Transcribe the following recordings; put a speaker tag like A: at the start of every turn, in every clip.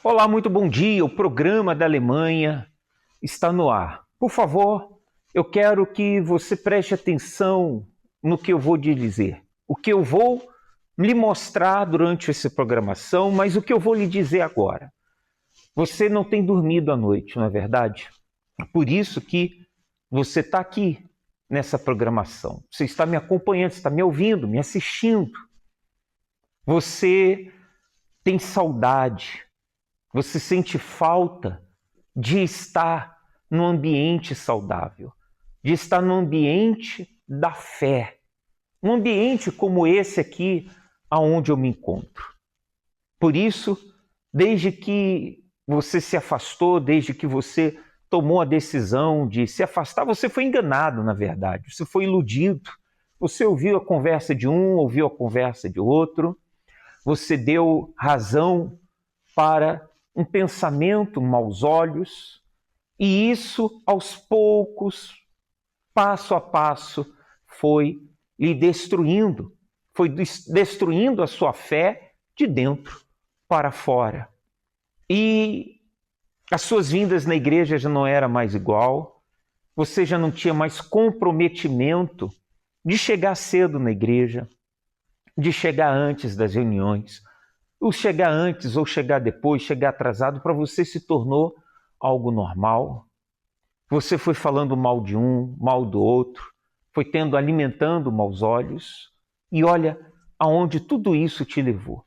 A: Olá, muito bom dia. O programa da Alemanha está no ar. Por favor, eu quero que você preste atenção no que eu vou lhe dizer. O que eu vou lhe mostrar durante essa programação, mas o que eu vou lhe dizer agora. Você não tem dormido à noite, não é verdade? Por isso que você está aqui nessa programação. Você está me acompanhando, está me ouvindo, me assistindo. Você tem saudade. Você sente falta de estar num ambiente saudável, de estar num ambiente da fé, um ambiente como esse aqui, aonde eu me encontro. Por isso, desde que você se afastou, desde que você tomou a decisão de se afastar, você foi enganado, na verdade, você foi iludido. Você ouviu a conversa de um, ouviu a conversa de outro, você deu razão para um pensamento maus olhos, e isso, aos poucos, passo a passo, foi lhe destruindo, foi destruindo a sua fé de dentro para fora. E as suas vindas na igreja já não era mais igual, você já não tinha mais comprometimento de chegar cedo na igreja, de chegar antes das reuniões. O chegar antes ou chegar depois, chegar atrasado, para você se tornou algo normal. Você foi falando mal de um, mal do outro, foi alimentando maus olhos. E olha aonde tudo isso te levou.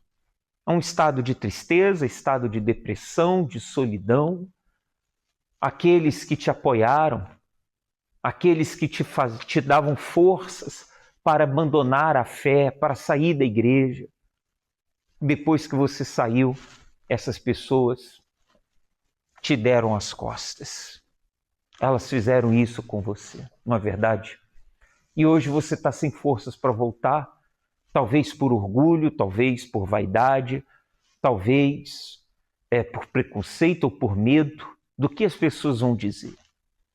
A: A um estado de tristeza, estado de depressão, de solidão. Aqueles que te apoiaram, aqueles que te davam forças para abandonar a fé, para sair da igreja. Depois que você saiu, essas pessoas te deram as costas. Elas fizeram isso com você, não é verdade? E hoje você está sem forças para voltar, talvez por orgulho, talvez por vaidade, talvez por preconceito ou por medo do que as pessoas vão dizer.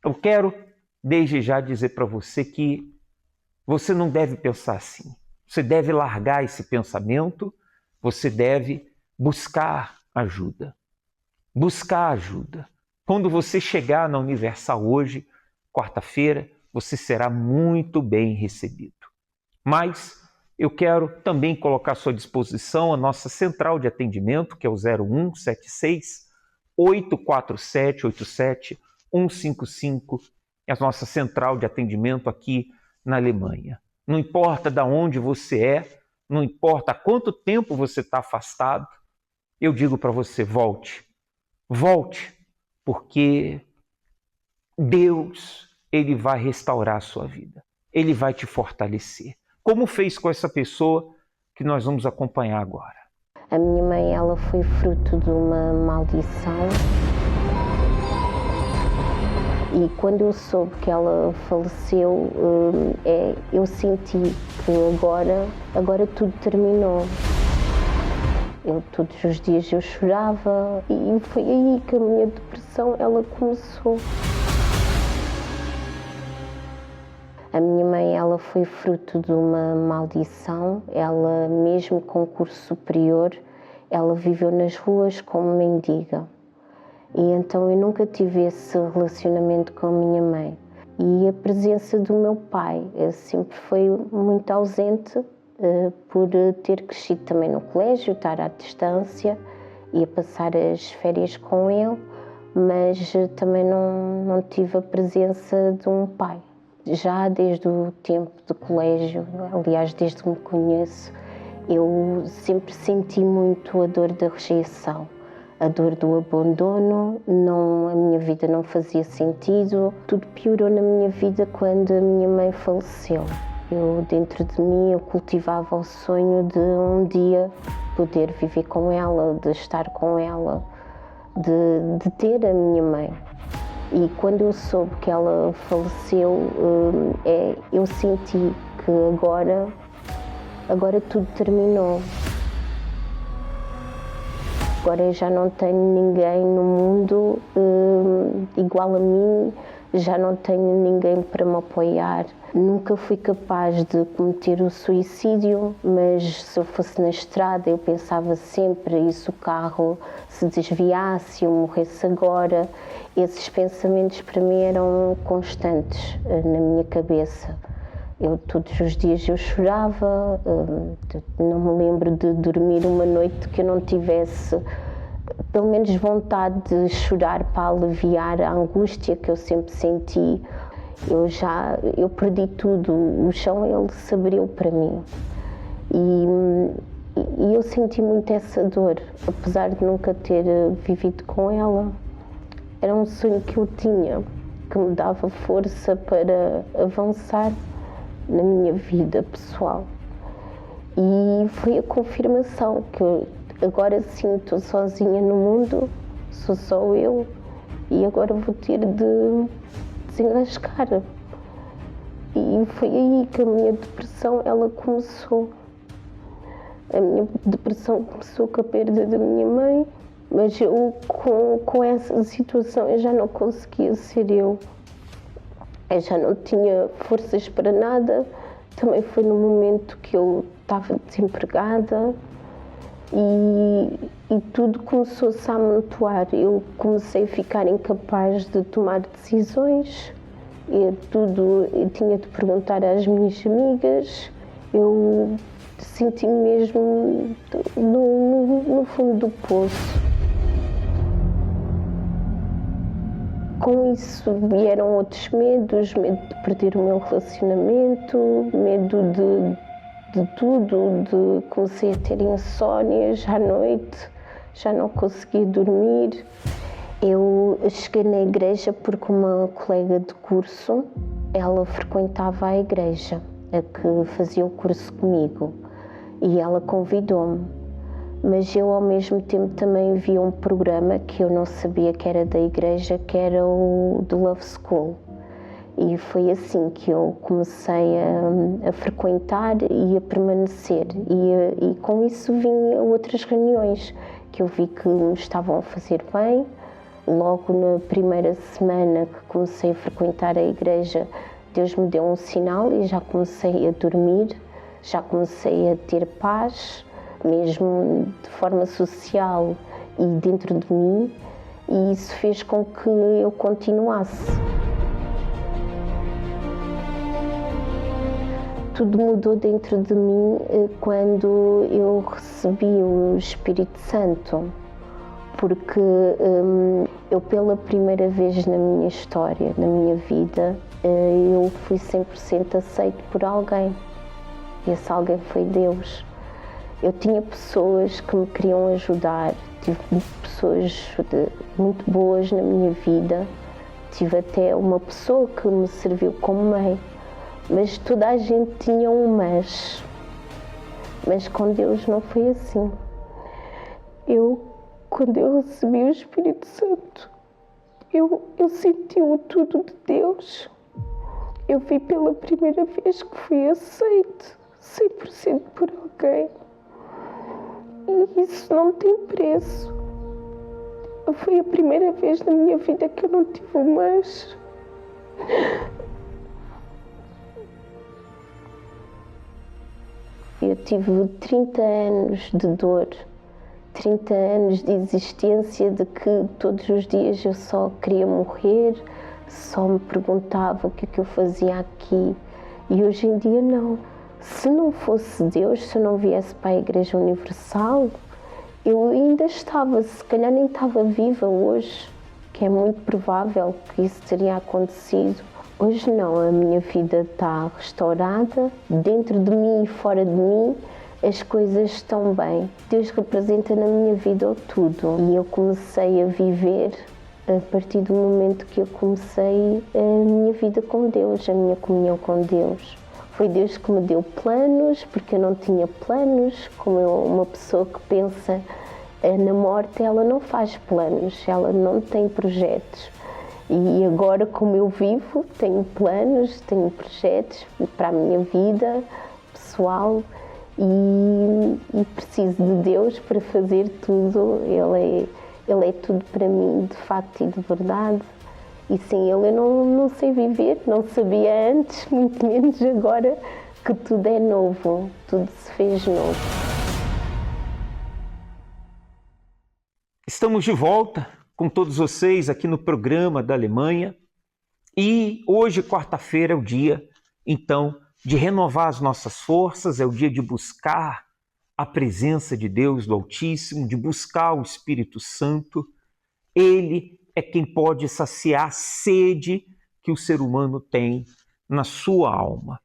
A: Eu quero, desde já, dizer para você que você não deve pensar assim. Você deve largar esse pensamento. Você deve buscar ajuda. Buscar ajuda. Quando você chegar na Universal hoje, quarta-feira, você será muito bem recebido. Mas eu quero também colocar à sua disposição a nossa central de atendimento, que é o 0176 847 87 155, é a nossa central de atendimento aqui na Alemanha. Não importa de onde você é, não importa há quanto tempo você está afastado, eu digo para você, volte. Volte, porque Deus, Ele vai restaurar a sua vida. Ele vai te fortalecer. Como fez com essa pessoa que nós vamos acompanhar agora.
B: A minha mãe, ela foi fruto de uma maldição. E quando eu soube que ela faleceu, eu senti que agora tudo terminou. Todos os dias eu chorava e foi aí que a minha depressão ela começou. A minha mãe, ela foi fruto de uma maldição. Ela, mesmo com curso superior, ela viveu nas ruas como mendiga. E então eu nunca tive esse relacionamento com a minha mãe. E a presença do meu pai sempre foi muito ausente, por ter crescido também no colégio, estar à distância, ia passar as férias com ele, mas também não tive a presença de um pai. Já desde o tempo do colégio, aliás, desde que me conheço, eu sempre senti muito a dor da rejeição. A dor do abandono, a minha vida não fazia sentido. Tudo piorou na minha vida quando a minha mãe faleceu. Dentro de mim, eu cultivava o sonho de um dia poder viver com ela, de estar com ela, de ter a minha mãe. E quando eu soube que ela faleceu, eu senti que agora tudo terminou. Agora eu já não tenho ninguém no mundo igual a mim, já não tenho ninguém para me apoiar. Nunca fui capaz de cometer o suicídio, mas se eu fosse na estrada eu pensava sempre, e se o carro se desviasse, eu morresse agora? Esses pensamentos para mim eram constantes na minha cabeça. Todos os dias eu chorava, não me lembro de dormir uma noite que eu não tivesse pelo menos vontade de chorar para aliviar a angústia que eu sempre senti. Eu perdi tudo, o chão ele se abriu para mim e eu senti muito essa dor, apesar de nunca ter vivido com ela. Era um sonho que eu tinha, que me dava força para avançar na minha vida pessoal. E foi a confirmação que eu agora sim estou sozinha no mundo, sou só eu, e agora vou ter de desenrascar. E foi aí que a minha depressão ela começou. A minha depressão começou com a perda da minha mãe, mas eu com essa situação eu já não conseguia ser eu. Eu já não tinha forças para nada. Também foi no momento que eu estava desempregada e tudo começou-se a amontoar. Eu comecei a ficar incapaz de tomar decisões. Eu tinha de perguntar às minhas amigas. Eu senti-me mesmo no fundo do poço. Com isso vieram outros medos, medo de perder o meu relacionamento, medo de tudo, comecei a ter insónias à noite, já não conseguia dormir. Eu cheguei na igreja porque uma colega de curso, ela frequentava a igreja, a que fazia o curso comigo, e ela convidou-me. Mas eu ao mesmo tempo também vi um programa que eu não sabia que era da igreja, que era o do Love School. E foi assim que eu comecei a frequentar e a permanecer. E com isso vim a outras reuniões, que eu vi que me estavam a fazer bem. Logo na primeira semana que comecei a frequentar a igreja, Deus me deu um sinal e já comecei a dormir, já comecei a ter paz, mesmo de forma social e dentro de mim, e isso fez com que eu continuasse. Tudo mudou dentro de mim quando eu recebi o Espírito Santo, porque eu pela primeira vez na minha história, na minha vida, eu fui 100% aceito por alguém, e esse alguém foi Deus. Eu tinha pessoas que me queriam ajudar, tive pessoas muito boas na minha vida, tive até uma pessoa que me serviu como mãe, mas toda a gente tinha um mas com Deus não foi assim. Quando eu recebi o Espírito Santo, eu senti o tudo de Deus. Eu vi pela primeira vez que fui aceite 100% por alguém. E isso não tem preço. Foi a primeira vez na minha vida que eu não tive um mas. Eu tive 30 anos de dor, 30 anos de existência, de que todos os dias eu só queria morrer, só me perguntava o que é que eu fazia aqui. E hoje em dia não. Se não fosse Deus, se eu não viesse para a Igreja Universal, eu ainda estava, se calhar nem estava viva hoje, que é muito provável que isso teria acontecido. Hoje não, a minha vida está restaurada, dentro de mim e fora de mim, as coisas estão bem. Deus representa na minha vida o tudo, e eu comecei a viver a partir do momento que eu comecei a minha vida com Deus, a minha comunhão com Deus. Foi Deus que me deu planos, porque eu não tinha planos, como uma pessoa que pensa na morte, ela não faz planos, ela não tem projetos. E agora, como eu vivo, tenho planos, tenho projetos para a minha vida pessoal e preciso de Deus para fazer tudo. Ele é tudo para mim, de facto e de verdade. E sem ele eu não sei viver, não sabia antes, muito menos agora, que tudo é novo, tudo se fez novo.
A: Estamos de volta com todos vocês aqui no programa da Alemanha e hoje, quarta-feira, é o dia, então, de renovar as nossas forças, é o dia de buscar a presença de Deus, do Altíssimo, de buscar o Espírito Santo. Ele é quem pode saciar a sede que o ser humano tem na sua alma.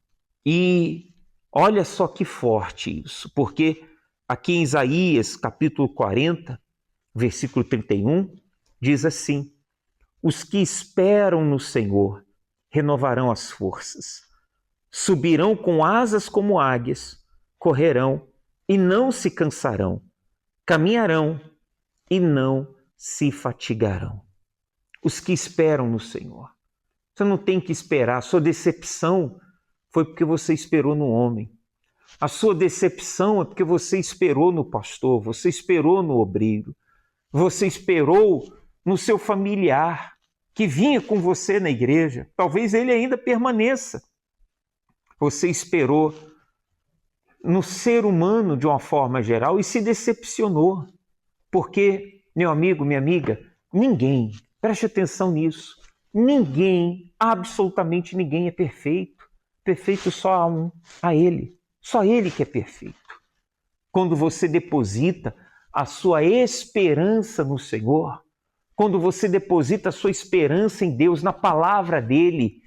A: E olha só que forte isso, porque aqui em Isaías, capítulo 40, versículo 31, diz assim: os que esperam no Senhor renovarão as forças, subirão com asas como águias, correrão e não se cansarão, caminharão e não se fatigarão. Os que esperam no Senhor. Você não tem que esperar. A sua decepção foi porque você esperou no homem. A sua decepção é porque você esperou no pastor, você esperou no obreiro, você esperou no seu familiar que vinha com você na igreja. Talvez ele ainda permaneça. Você esperou no ser humano de uma forma geral e se decepcionou. Porque, meu amigo, minha amiga, ninguém, preste atenção nisso, ninguém, absolutamente ninguém é perfeito. Perfeito só há um, a Ele. Só Ele que é perfeito. Quando você deposita a sua esperança no Senhor, quando você deposita a sua esperança em Deus, na palavra dEle,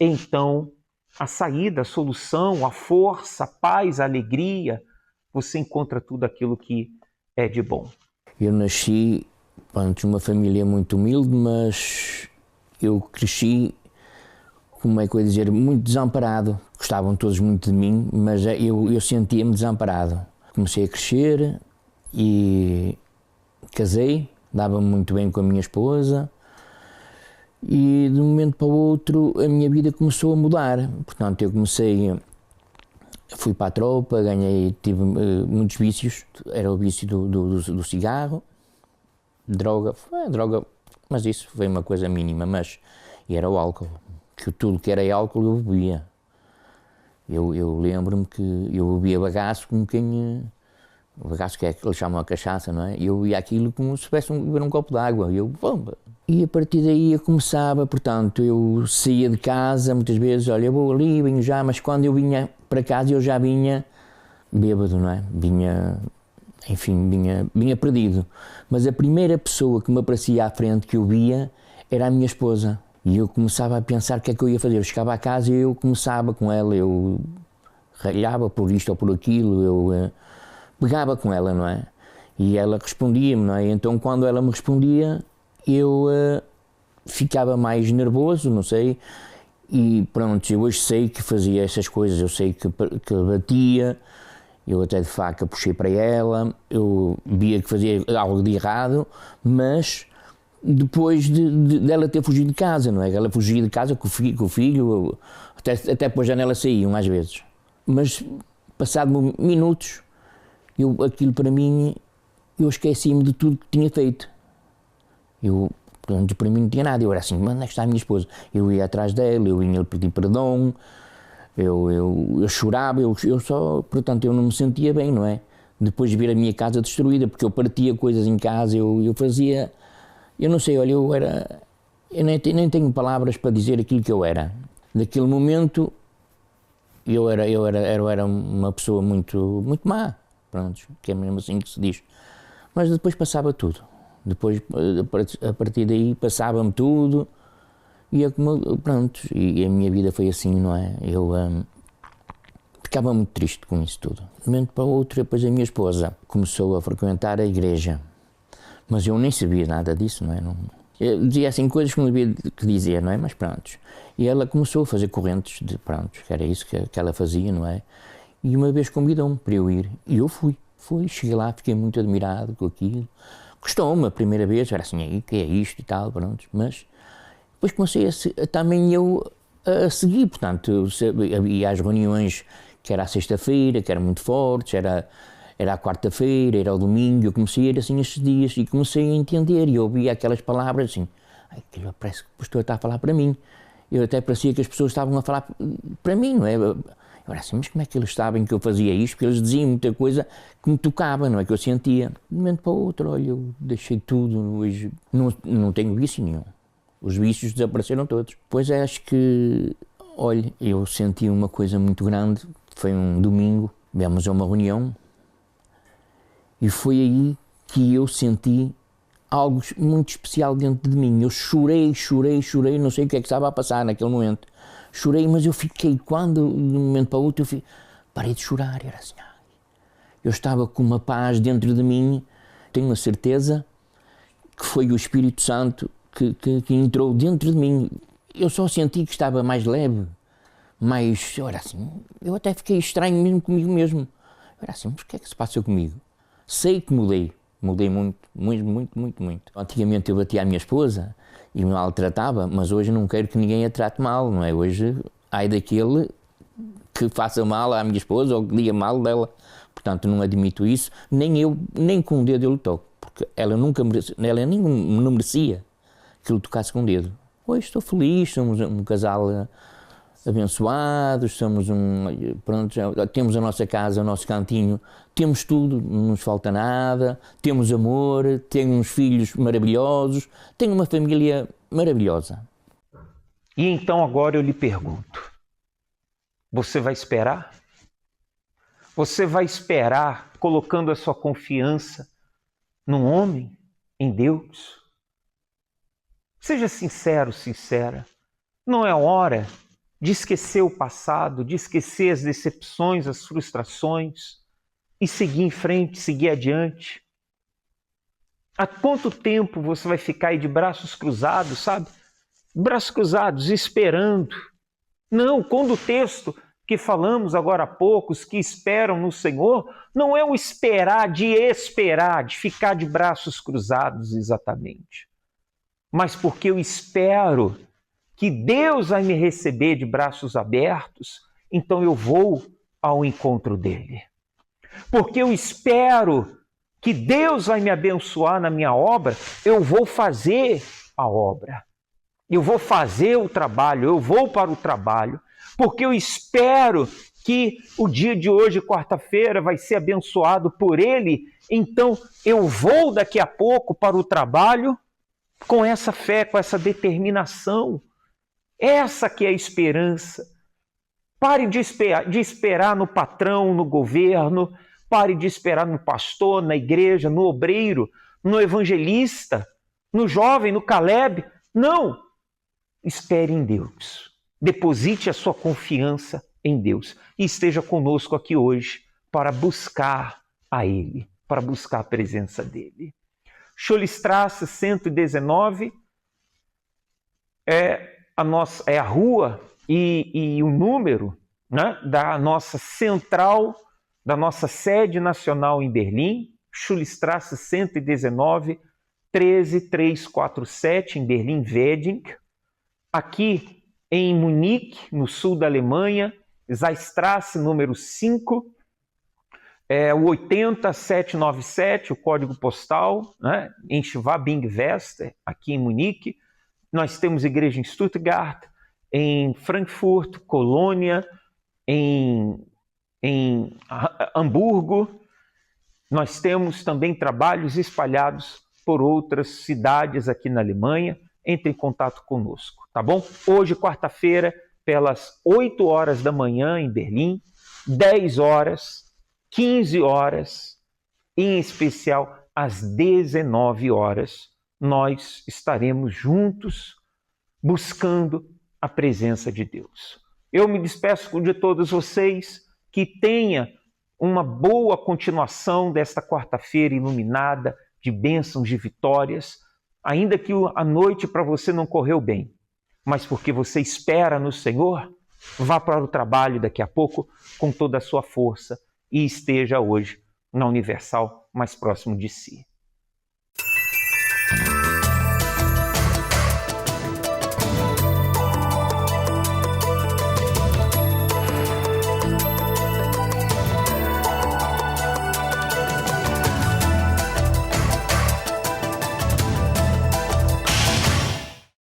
A: então a saída, a solução, a força, a paz, a alegria, você encontra tudo aquilo que é de bom.
C: Eu nasci de uma família muito humilde, mas eu cresci, como é que eu ia dizer, muito desamparado. Gostavam todos muito de mim, mas eu sentia-me desamparado. Comecei a crescer e casei, dava-me muito bem com a minha esposa e de um momento para o outro a minha vida começou a mudar. Portanto, eu fui para a tropa, tive muitos vícios, era o vício do cigarro, droga, mas isso foi uma coisa mínima, e era o álcool, que tudo que era álcool eu bebia. Eu lembro-me que eu bebia bagaço como quem... O bagaço que é que eles chamam a cachaça, não é? Eu bebia aquilo como se tivesse beber um copo de água, bomba! E a partir daí eu começava, portanto, eu saía de casa muitas vezes, olha, eu vou ali, venho já, mas quando eu vinha para casa eu já vinha bêbado, não é? Vinha perdido. Mas a primeira pessoa que me aparecia à frente que eu via era a minha esposa. E eu começava a pensar o que é que eu ia fazer. Eu chegava a casa e eu começava com ela, eu ralhava por isto ou por aquilo, eu pegava com ela, não é? E ela respondia-me, não é? Então quando ela me respondia, eu ficava mais nervoso, não sei, e pronto, eu hoje sei que fazia essas coisas, eu sei que batia, eu até de faca puxei para ela, eu via que fazia algo de errado, mas depois dela ter fugido de casa, não é? Ela fugia de casa com o filho, até pela janela saíam às vezes, mas passado minutos, aquilo para mim, eu esqueci-me de tudo que tinha feito. Para mim não tinha nada, eu era assim, onde é que está a minha esposa? Eu ia atrás dela, eu vinha pedir perdão, eu chorava, portanto eu não me sentia bem, não é? Depois de ver a minha casa destruída, porque eu partia coisas em casa, eu fazia, eu não sei, olha, eu nem tenho palavras para dizer aquilo que eu era. Naquele momento, eu era uma pessoa muito, muito má, pronto, que é mesmo assim que se diz. Mas depois passava tudo. Depois, a partir daí, passava-me tudo e pronto, e a minha vida foi assim, não é? Eu ficava muito triste com isso tudo. De um momento para o outro, depois a minha esposa começou a frequentar a igreja, mas eu nem sabia nada disso, não é? Eu dizia assim coisas que não devia dizer, não é? Mas pronto. E ela começou a fazer correntes de pronto, que era isso que ela fazia, não é? E uma vez convidou-me para eu ir, e eu fui, cheguei lá, fiquei muito admirado com aquilo. Gostou-me a primeira vez, era assim, que é isto e tal, pronto, mas depois comecei também eu a seguir, portanto, havia as reuniões que era à sexta-feira, que eram muito fortes, era à quarta-feira, era ao domingo, eu comecei a ir assim estes dias e comecei a entender e ouvia aquelas palavras assim, Aquilo parece que o pastor está a falar para mim. Eu até parecia que as pessoas estavam a falar para mim, não é? Eu era assim, mas como é que eles sabem que eu fazia isto? Porque eles diziam muita coisa que me tocava, não é? Que eu sentia. De um momento para o outro, olha, eu deixei tudo, hoje não tenho vício nenhum. Os vícios desapareceram todos. Pois é, acho que, olha, eu senti uma coisa muito grande. Foi um domingo, viemos a uma reunião e foi aí que eu senti algo muito especial dentro de mim. Eu chorei, não sei o que é que estava a passar naquele momento. Chorei, mas eu fiquei, quando, de um momento para o outro, parei de chorar, era assim, eu estava com uma paz dentro de mim, tenho a certeza que foi o Espírito Santo que entrou dentro de mim. Eu só senti que estava mais leve, mais, eu era assim, eu até fiquei estranho mesmo comigo mesmo. Eu era assim, mas o que é que se passa comigo? Sei que mudei muito. Antigamente eu batia a minha esposa e me maltratava, mas hoje não quero que ninguém a trate mal, não é? Hoje, ai daquele que faça mal à minha esposa ou que diga mal dela. Portanto, não admito isso, nem com o dedo eu lhe toco, porque ela nem não merecia que eu lhe tocasse com o dedo. Hoje estou feliz, somos um casal abençoados, pronto, temos a nossa casa, o nosso cantinho, temos tudo, não nos falta nada, temos amor, temos filhos maravilhosos, tenho uma família maravilhosa.
A: E então agora eu lhe pergunto, você vai esperar? Você vai esperar colocando a sua confiança num homem, em Deus? Seja sincero, sincera, não é hora de esquecer o passado, de esquecer as decepções, as frustrações e seguir em frente, seguir adiante. Há quanto tempo você vai ficar aí de braços cruzados, sabe? Braços cruzados, esperando. Não, quando o texto que falamos agora há pouco, os que esperam no Senhor, não é o esperar, de ficar de braços cruzados exatamente. Mas porque eu espero que Deus vai me receber de braços abertos, então eu vou ao encontro dele. Porque eu espero que Deus vai me abençoar na minha obra, eu vou fazer a obra. Eu vou fazer o trabalho, eu vou para o trabalho. Porque eu espero que o dia de hoje, quarta-feira, vai ser abençoado por ele, então eu vou daqui a pouco para o trabalho com essa fé, com essa determinação. Essa que é a esperança. Pare de esperar no patrão, no governo, pare de esperar no pastor, na igreja, no obreiro, no evangelista, no jovem, no Caleb. Não! Espere em Deus. Deposite a sua confiança em Deus e esteja conosco aqui hoje para buscar a Ele, para buscar a presença dEle. Schulstrasse 119 é a rua e o número, né, da nossa central, da nossa sede nacional em Berlim, Schulstrasse 119, 13347, em Berlim-Wedding. Aqui em Munique, no sul da Alemanha, Zaystrasse número 5, o 80797, o código postal, né, em Schwabing-Weste, aqui em Munique. Nós temos igreja em Stuttgart, em Frankfurt, Colônia, em Hamburgo. Nós temos também trabalhos espalhados por outras cidades aqui na Alemanha. Entre em contato conosco, tá bom? Hoje, quarta-feira, pelas 8 horas da manhã em Berlim, 10 horas, 15 horas, e em especial às 19 horas, nós estaremos juntos buscando a presença de Deus. Eu me despeço de todos vocês, que tenha uma boa continuação desta quarta-feira iluminada de bênçãos, de vitórias, ainda que a noite para você não correu bem, mas porque você espera no Senhor, vá para o trabalho daqui a pouco com toda a sua força e esteja hoje na Universal mais próximo de si.